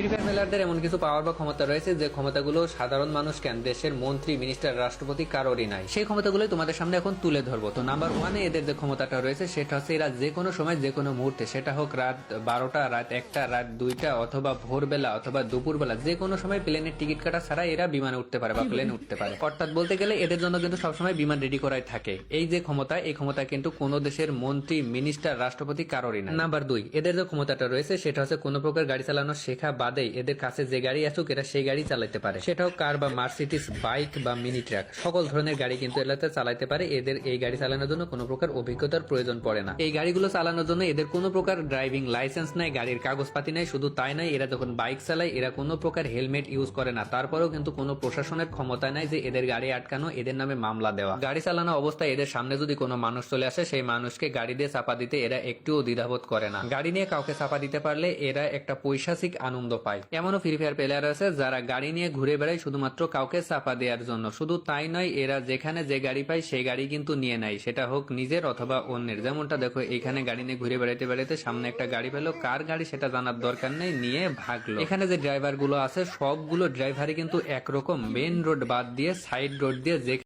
Free fire প্লেয়ারদের এমন কিছু পাওয়ার বা ক্ষমতা রয়েছে যে ক্ষমতাগুলো সাধারণ মানুষ কেন, দেশের মন্ত্রী, মিনিস্টার, রাষ্ট্রপতি কারোরই নাই। সেই ক্ষমতাগুলো তোমাদের সামনে এখন তুলে ধরবো। তো নাম্বার 1 এদের যে ক্ষমতাটা রয়েছে সেটা হচ্ছে এরা যে কোনো সময় যে কোনো মুহূর্তে, সেটা হোক রাত 12টা, রাত 1টা, রাত 2টা, অথবা ভোরবেলা অথবা দুপুরবেলা, যে কোনো সময় প্লেনের টিকিট কাটা ছাড়া এরা বিমানে উঠতে পারে বা প্লেনে উঠতে পারে। অর্থাৎ বলতে গেলে এদের জন্য কিন্তু সবসময় বিমান রেডি করাই থাকে। এই যে ক্ষমতা, এই ক্ষমতা কিন্তু কোনো দেশের মন্ত্রী, মিনিস্টার, রাষ্ট্রপতি কারোরই না। নাম্বার 2 এদের যে ক্ষমতাটা রয়েছে সেটা হচ্ছে কোনো প্রকার গাড়ি চালানো শেখা বাদেই এদের কাছে যে গাড়ি আসুক এরা সেই গাড়ি চালাতে পারে। সেটা হোক কার বা মার্সিডিজ, বাইক বা মিনি ট্রাক, সকল ধরনের গাড়ি কিন্তু এলাতে চালাতে পারে। এদের এই গাড়ি চালানোর জন্য কোনো প্রকার অভিজ্ঞতার প্রয়োজন পড়ে না। এই গাড়িগুলো চালানোর জন্য এদের কোনো প্রকার ড্রাইভিং লাইসেন্স নাই, গাড়ির কাগজপাতি নাই। শুধু তাই নয়, এরা যখন বাইক চালায় এরা কোনো প্রকার হেলমেট ইউজ করে না। তারপরেও কিন্তু কোনো প্রশাসনের ক্ষমতা নাই যে এদের গাড়ি আটকানো, এদের নামে মামলা দেওয়া। গাড়ি চালানো অবস্থায় এদের সামনে যদি কোনো মানুষ চলে আসে, সেই মানুষকে গাড়ি দিয়ে চাপা দিতে এরা একটুও দ্বিধাবোধ করে না। গাড়ি নিয়ে কাউকে চাপা দিতে পারলে এরা একটা পৈশাচিক আনন্দ পায়। এমনও ফ্রি ফায়ার প্লেয়ার আছে যারা গাড়ি নিয়ে ঘুরে বেড়ায় শুধুমাত্র কাউকে চাপা দেওয়ার জন্য। শুধু তাই নয়, এরা যেখানে যে গাড়ি পায় সেই গাড়ি কিন্তু নিয়ে নেয়, সেটা হোক নিজের অথবা অন্যের। যেমনটা দেখো, এখানে গাড়ি নিয়ে ঘুরে বেড়াইতে বেড়াইতে সামনে একটা গাড়ি পেলো, কার গাড়ি সেটা জানার দরকার নেই, নিয়ে ভাগলো। এখানে যে ড্রাইভার গুলো আছে সবগুলো ড্রাইভারই কিন্তু একরকম, মেন রোড বাদ দিয়ে সাইড রোড দিয়ে যে